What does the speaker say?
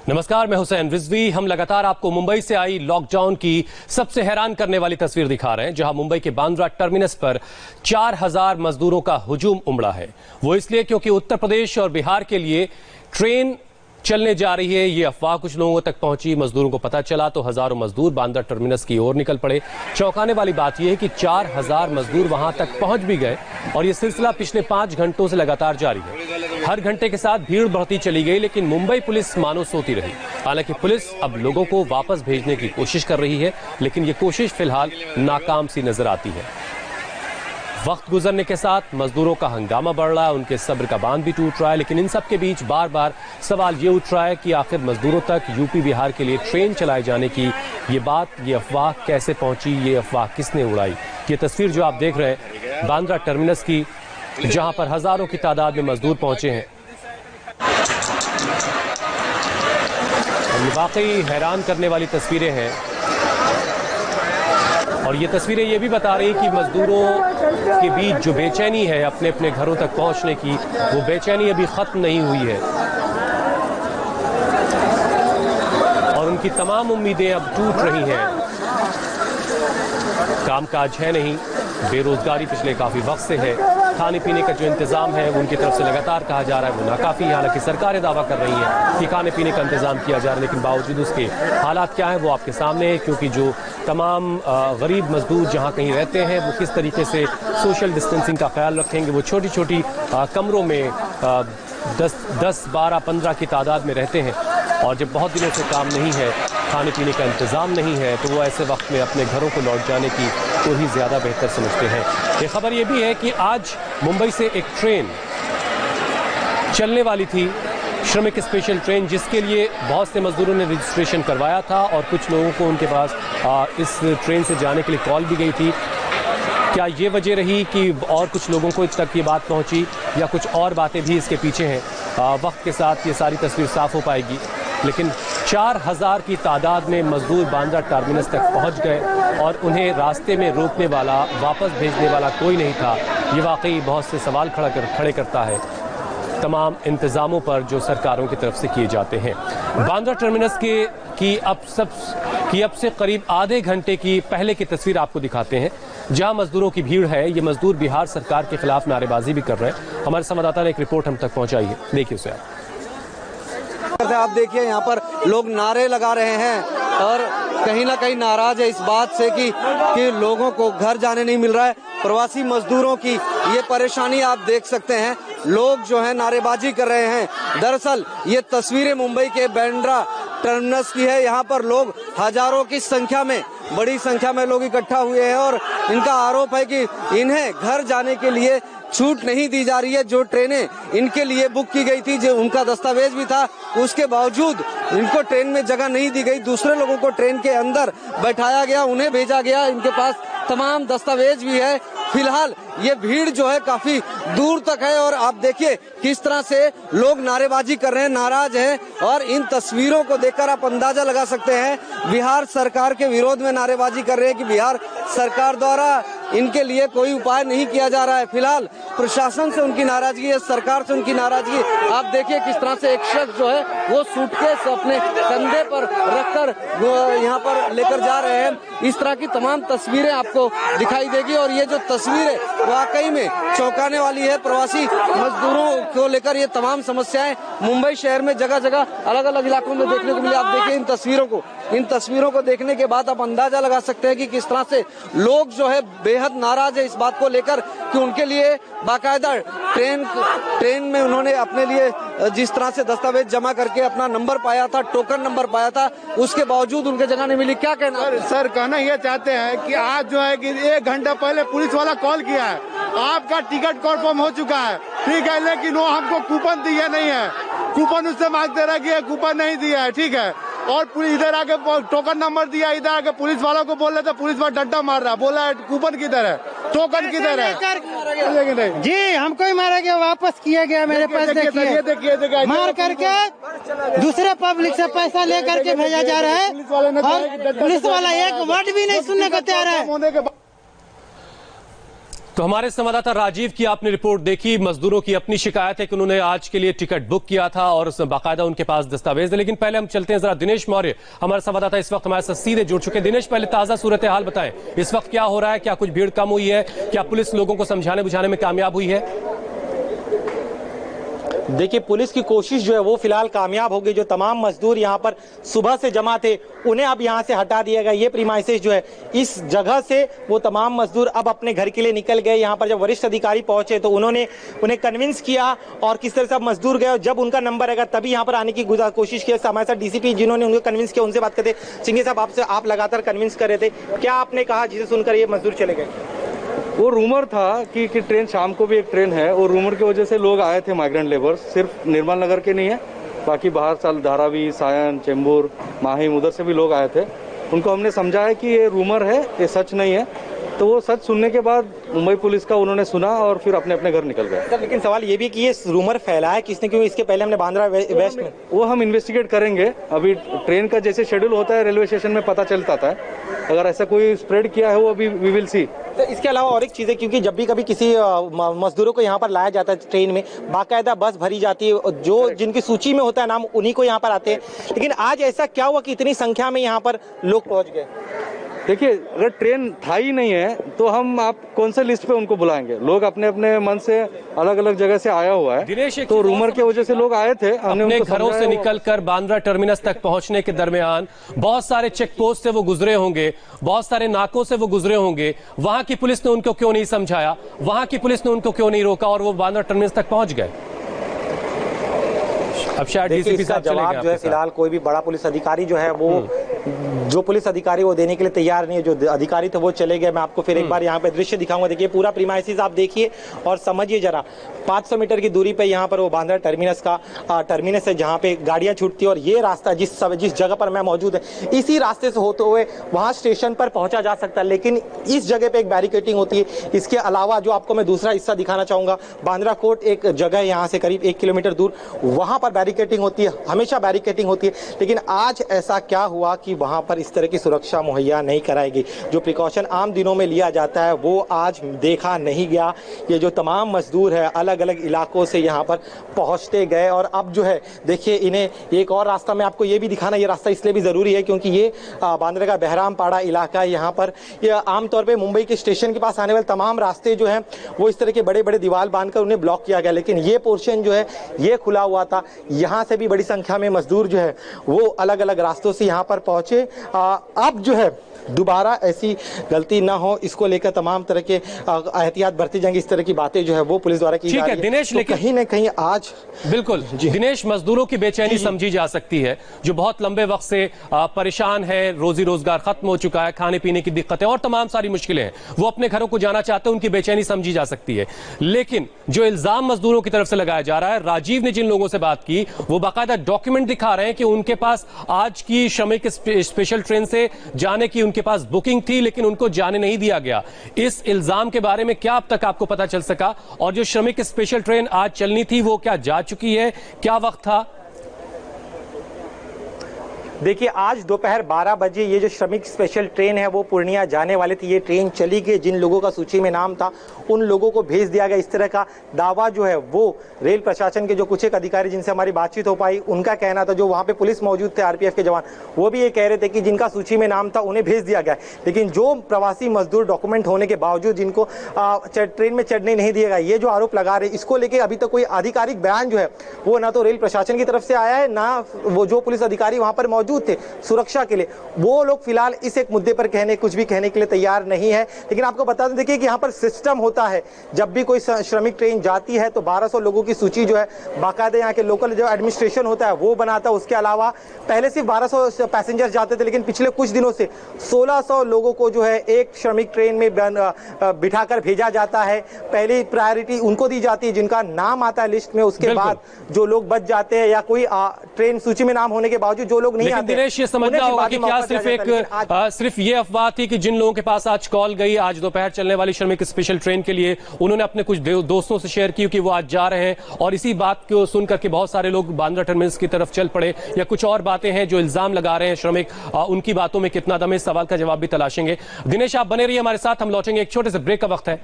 नमस्कार, मैं हुसैन रिजवी। हम लगातार आपको मुंबई से आई लॉकडाउन की सबसे हैरान करने वाली तस्वीर दिखा रहे हैं, जहां मुंबई के बांद्रा टर्मिनस पर 4000 मजदूरों का हुजूम उमड़ा है। वो इसलिए क्योंकि उत्तर प्रदेश और बिहार के लिए ट्रेन चलने जा रही है। ये अफवाह कुछ लोगों तक पहुंची। मजदूरों को पता चला तो हजारों मजदूर बांद्रा टर्मिनस की ओर निकल पड़े। चौंकाने वाली बात यह है कि 4000 मजदूर वहां तक पहुंच भी गए और ये सिलसिला पिछले 5 घंटों से लगातार जारी है। हर घंटे के साथ भीड़ बढ़ती चली गई, लेकिन मुंबई पुलिस मानो सोती रही। हालांकि पुलिस अब लोगों को वापस भेजने की कोशिश कर रही है, लेकिन ये कोशिश फिलहाल नाकाम सी नजर आती है। वक्त गुजरने के साथ मजदूरों का हंगामा बढ़ रहा है, उनके सब्र का बांध भी टूट रहा है। लेकिन इन सब के बीच बार बार सवाल ये उठ रहा है कि आखिर मजदूरों तक यूपी बिहार के लिए ट्रेन चलाए जाने की ये अफवाह कैसे पहुंची, ये अफवाह किसने उड़ाई। ये तस्वीर जो आप देख रहे हैं बांद्रा टर्मिनस की, जहां पर हजारों की तादाद में मजदूर पहुंचे हैं, वाकई हैरान करने वाली तस्वीरें हैं। और ये तस्वीरें ये भी बता रही हैं कि मजदूरों के बीच जो बेचैनी है अपने अपने घरों तक पहुंचने की, वो बेचैनी अभी खत्म नहीं हुई है और उनकी तमाम उम्मीदें अब टूट रही हैं। कामकाज है नहीं, बेरोजगारी पिछले काफी वक्त से है, खाने पीने का जो इंतजाम है वो उनकी तरफ से लगातार कहा जा रहा है वो नाकाफी है। हालांकि सरकारें दावा कर रही हैं कि खाने पीने का इंतजाम किया जा रहा है, लेकिन बावजूद उसके हालात क्या है वो आपके सामने है। क्योंकि जो तमाम गरीब मजदूर जहां कहीं रहते हैं वो किस तरीके से सोशल डिस्टेंसिंग का ख्याल रखेंगे। वो छोटी छोटी कमरों में 10, 12, 15 की तादाद में रहते हैं और जब बहुत दिनों से काम नहीं है, खाने पीने का इंतजाम नहीं है, तो वो ऐसे वक्त में अपने घरों को लौट जाने की तो ही ज्यादा बेहतर समझते हैं। ये खबर ये भी है कि आज मुंबई से एक ट्रेन चलने वाली थी, श्रमिक स्पेशल ट्रेन, जिसके लिए बहुत से मजदूरों ने रजिस्ट्रेशन करवाया था और कुछ लोगों को उनके पास इस ट्रेन से जाने के लिए कॉल भी गई थी। क्या ये वजह रही कि और कुछ लोगों को तक ये बात पहुंची या कुछ और बातें भी इसके पीछे हैं? वक्त के साथ ये सारी तस्वीर साफ हो पाएगी। लेकिन 4000 की तादाद में मजदूर बांद्रा टर्मिनस तक पहुंच गए और उन्हें रास्ते में रोकने वाला, वापस भेजने वाला कोई नहीं था। ये वाकई बहुत से सवाल खड़े करता है तमाम इंतजामों पर जो सरकारों की तरफ से किए जाते हैं। बांद्रा टर्मिनस की अब से करीब आधे घंटे की पहले की तस्वीर आपको दिखाते हैं, जहां मजदूरों की भीड़ है। ये मजदूर बिहार सरकार के खिलाफ नारेबाजी भी कर रहे हैं। हमारे संवाददाता ने एक रिपोर्ट हम तक पहुंचाई है, देखिए उसे आप देखिए यहाँ पर लोग नारे लगा रहे हैं और कहीं ना कहीं नाराज है इस बात से कि लोगों को घर जाने नहीं मिल रहा है। प्रवासी मजदूरों की ये परेशानी आप देख सकते हैं, लोग जो है नारेबाजी कर रहे हैं। दरअसल ये तस्वीरें मुंबई के बांद्रा टर्मिनस की है। यहाँ पर लोग हजारों की संख्या में, बड़ी संख्या में लोग इकट्ठा हुए हैं और इनका आरोप है कि इन्हें घर जाने के लिए छूट नहीं दी जा रही है। जो ट्रेनें इनके लिए बुक की गई थी, जो उनका दस्तावेज भी था, उसके बावजूद इनको ट्रेन में जगह नहीं दी गई। दूसरे लोगों को ट्रेन के अंदर बैठाया गया, उन्हें भेजा गया, इनके पास तमाम दस्तावेज भी है। फिलहाल ये भीड़ जो है काफी दूर तक है और आप देखिए किस तरह से लोग नारेबाजी कर रहे हैं, नाराज हैं। और इन तस्वीरों को देखकर आप अंदाजा लगा सकते हैं बिहार सरकार के विरोध में नारेबाजी कर रहे हैं कि बिहार सरकार द्वारा इनके लिए कोई उपाय नहीं किया जा रहा है। फिलहाल प्रशासन से उनकी नाराजगी है, सरकार से उनकी नाराजगी। आप देखिए किस तरह से एक शख्स जो है वो सूटकेस अपने कंधे पर रखकर यहाँ पर लेकर जा रहे हैं। इस तरह की तमाम तस्वीरें आपको दिखाई देगी और ये जो तस्वीरें वाकई में चौंकाने वाली है। प्रवासी मजदूरों को लेकर ये तमाम समस्याएं मुंबई शहर में जगह जगह अलग अलग इलाकों में देखने को मिली। आप देखिए इन तस्वीरों को देखने के बाद आप अंदाजा लगा सकते हैं कि किस तरह से लोग जो है बेहद नाराज है इस बात को लेकर कि उनके लिए बाकायदा ट्रेन में उन्होंने अपने लिए जिस तरह से दस्तावेज जमा करके अपना नंबर पाया था, टोकन नंबर पाया था, उसके बावजूद उनके जगह नहीं मिली। क्या कहना सर? कहना ये चाहते हैं कि आज जो है कि 1 घंटा पहले पुलिस वाला कॉल किया है, आपका टिकट कन्फर्म हो चुका है, ठीक है, लेकिन वो हमको कूपन दिया नहीं है। कूपन उससे मांगते रहे कि कूपन नहीं दिया है, ठीक है। और इधर आके टोकन नंबर दिया, इधर आके पुलिस वालों को बोल रहे थे, पुलिस वाला डंडा मार रहा, बोला है कूपन किधर है, टोकन किधर है। जी हमको ही मारा गया, वापस किया गया मेरे पास। देखिए मार करके दूसरे पब्लिक से पैसा ले करके भेजा जा रहा है और पुलिस वाला एक वर्ड भी नहीं सुनने को तैयार है। तो हमारे संवाददाता राजीव की आपने रिपोर्ट देखी। मजदूरों की अपनी शिकायत है कि उन्होंने आज के लिए टिकट बुक किया था और उसमें बाकायदा उनके पास दस्तावेज है। लेकिन पहले हम चलते हैं जरा दिनेश मौर्य, हमारे संवाददाता इस वक्त हमारे साथ सीधे जुड़ चुके हैं। दिनेश, पहले ताजा सूरत हाल बताएं, इस वक्त क्या हो रहा है? क्या कुछ भीड़ कम हुई है? क्या पुलिस लोगों को समझाने बुझाने में कामयाब हुई है? देखिए, पुलिस की कोशिश जो है वो फिलहाल कामयाब हो गई। जो तमाम मजदूर यहाँ पर सुबह से जमा थे उन्हें अब यहाँ से हटा दिया गया। ये प्रीमाइसेस जो है इस जगह से वो तमाम मजदूर अब अपने घर के लिए निकल गए। यहाँ पर जब वरिष्ठ अधिकारी पहुंचे तो उन्होंने उन्हें कन्विंस किया और किस तरह से अब मजदूर गए। जब उनका नंबर आएगा तभी यहाँ पर आने की कोशिश की। हमारे साथ डीसीपी जिन्होंने उनको कन्विंस किया उनसे बात करते। सिंघे साहब, आपसे आप लगातार कन्विंस कर रहे थे, क्या आपने कहा जिसे सुनकर ये मजदूर चले गए? वो रूमर था कि ट्रेन शाम को भी एक ट्रेन है और रूमर की वजह से लोग आए थे, माइग्रेंट लेबर्स। सिर्फ निर्मल नगर के नहीं है, बाकी बाहर साल धारावी, सायन, चेंबूर, माहिम उधर से भी लोग आए थे। उनको हमने समझाया कि ये रूमर है, ये सच नहीं है। तो वो सच सुनने के बाद मुंबई पुलिस का उन्होंने सुना और फिर अपने अपने घर निकल गए। लेकिन सवाल ये भी कि ये रूमर फैलाया किसने, क्यों? इसके पहले हमने बांद्रा वेस्ट में वो हम इन्वेस्टिगेट करेंगे। अभी ट्रेन का जैसे शेड्यूल होता है रेलवे स्टेशन में पता चलता है, अगर ऐसा कोई स्प्रेड किया है वो अभी वी विल सी। तो इसके अलावा और एक चीज़ है, क्योंकि जब भी कभी किसी मजदूरों को यहाँ पर लाया जाता है ट्रेन में, बाकायदा बस भरी जाती है, जो जिनकी सूची में होता है नाम उन्हीं को यहाँ पर आते हैं। लेकिन आज ऐसा क्या हुआ कि इतनी संख्या में यहाँ पर लोग पहुँच गए? देखिए, अगर ट्रेन था ही नहीं है तो हम आप कौन से लिस्ट पे उनको बुलाएंगे? लोग अपने अपने मन से अलग अलग जगह से आया हुआ है, तो रूमर की वजह से लोग आए थे। हमने अपने घरों से निकलकर बांद्रा टर्मिनस तक पहुंचने के दरमियान बहुत सारे चेक पोस्ट से वो गुजरे होंगे, बहुत सारे नाकों से वो गुजरे होंगे। वहां की पुलिस ने उनको क्यों नहीं समझाया? वहां की पुलिस ने उनको क्यों नहीं रोका और वो बांद्रा टर्मिनस तक पहुंच गए? अब शायद डीसीपी साहब जवाब जो है फिलहाल कोई भी बड़ा पुलिस अधिकारी जो है वो जो पुलिस अधिकारी वो देने के लिए तैयार नहीं है। जो अधिकारी थे वो चले गए। मैं आपको फिर एक बार यहाँ पे दृश्य दिखाऊंगा। देखिए, पूरा प्रीमाइसिस आप देखिए और समझिए जरा। 500 मीटर की दूरी पे यहाँ पर वो बांद्रा टर्मिनस का टर्मिनस है जहाँ पे गाड़ियाँ छूटती है और ये रास्ता जिस जगह पर मैं मौजूद है इसी रास्ते से होते हुए वहाँ स्टेशन पर पहुँचा जा सकता है। लेकिन इस जगह पे एक बैरिकेटिंग होती है। इसके अलावा जो आपको मैं दूसरा हिस्सा दिखाना चाहूँगा, बांद्रा कोर्ट एक जगह है यहाँ से करीब 1 किलोमीटर दूर, वहाँ पर बैरिकेटिंग होती है, हमेशा बैरिकेटिंग होती है। लेकिन आज ऐसा क्या हुआ कि वहाँ पर इस तरह की सुरक्षा मुहैया नहीं कराएगी। जो प्रिकॉशन आम दिनों में लिया जाता है वो आज देखा नहीं गया। ये जो तमाम मजदूर है अलग अलग इलाकों से यहाँ पर पहुँचते गए और अब जो है देखिए इन्हें एक और रास्ता मैं आपको ये भी दिखाना, ये रास्ता इसलिए भी ज़रूरी है क्योंकि ये बांद्रा का बहरामपाड़ा इलाका है। यहाँ पर ये आमतौर पर मुंबई के स्टेशन के पास आने वाले तमाम रास्ते जो हैं वो इस तरह के बड़े बड़े दीवार बांधकर उन्हें ब्लॉक किया गया, लेकिन ये पोर्शन जो है ये खुला हुआ था। यहाँ से भी बड़ी संख्या में मजदूर जो है वो अलग अलग रास्तों से यहाँ पर पहुंचे। अब जो है दोबारा ऐसी गलती ना हो इसको लेकर तमाम तरह के एहतियात बरती जाएंगी। इस तरह की बातें जो है वो पुलिस द्वारा की जा रही है। दिनेश, तो कहीं ना कहीं आज बिल्कुल दिनेश, मजदूरों की बेचैनी समझी जा सकती है जो बहुत लंबे वक्त से परेशान है, रोजी रोजगार खत्म हो चुका है, खाने पीने की दिक्कतें और तमाम सारी मुश्किलें हैं, वो अपने घरों को जाना चाहते हैं, उनकी बेचैनी समझी जा सकती है। लेकिन जो इल्जाम मजदूरों की तरफ से लगाया जा रहा है, राजीव ने जिन लोगों से बात की वो बाकायदा डॉक्यूमेंट दिखा रहे हैं कि उनके पास आज की श्रमिक स्पेशल ट्रेन से जाने की उनके पास बुकिंग थी लेकिन उनको जाने नहीं दिया गया। इस इल्जाम के बारे में क्या अब तक आपको पता चल सका? और जो श्रमिक स्पेशल ट्रेन आज चलनी थी वो क्या जा चुकी है? क्या वक्त था? देखिए, आज दोपहर 12 बजे ये जो श्रमिक स्पेशल ट्रेन है वो पूर्णिया जाने वाली थी। ये ट्रेन चली गई। जिन लोगों का सूची में नाम था उन लोगों को भेज दिया गया। इस तरह का दावा जो है वो रेल प्रशासन के जो कुछ एक अधिकारी जिनसे हमारी बातचीत हो पाई उनका कहना था। जो वहाँ पे पुलिस मौजूद थे, आरपीएफ के जवान, वो भी ये कह रहे थे कि जिनका सूची में नाम था उन्हें भेज दिया गया। लेकिन जो प्रवासी मजदूर डॉक्यूमेंट होने के बावजूद जिनको ट्रेन में चढ़ने नहीं दिया गया, ये जो आरोप लगा रहे, इसको लेकर अभी तक कोई आधिकारिक बयान जो है वो ना तो रेल प्रशासन की तरफ से आया है, ना वो जो पुलिस अधिकारी वहाँ पर मौजूद थे सुरक्षा के लिए, वो लोग फिलहाल इस एक मुद्दे पर कुछ भी कहने के लिए तैयार नहीं है। लेकिन आपको बता दें, देखिए कि यहाँ पर सिस्टम होता है, जब भी कोई श्रमिक ट्रेन जाती है तो 1200 लोगों की सूची जो है बाकायदा यहाँ के लोकल जो एडमिनिस्ट्रेशन होता है वो बनाता है। उसके अलावा पहले सिर्फ 1200 पैसेंजर जाते थे, लेकिन पिछले कुछ दिनों से 1600 लोगों को जो है एक श्रमिक ट्रेन में बिठाकर भेजा जाता है। पहली प्रायोरिटी उनको दी जाती है जिनका नाम आता है लिस्ट में, उसके बाद जो लोग बच जाते हैं या कोई ट्रेन सूची में नाम होने के बावजूद जो लोग नहीं आते। ये समझना होगा कि क्या सिर्फ ये अफवाह थी कि जिन लोगों के पास आज कॉल गई आज दोपहर चलने वाली श्रमिक स्पेशल ट्रेन के लिए, उन्होंने अपने कुछ दोस्तों से शेयर की कि वो आज जा रहे हैं और इसी बात को सुनकर के बहुत सारे लोग बांद्रा टर्मिनस की तरफ चल पड़े, या कुछ और बातें हैं जो इल्जाम लगा रहे हैं श्रमिक, उनकी बातों में कितना दम है, इस सवाल का जवाब भी तलाशेंगे। दिनेश, आप बने रहिए हमारे साथ, हम लौटेंगे, एक छोटे से ब्रेक का वक्त है।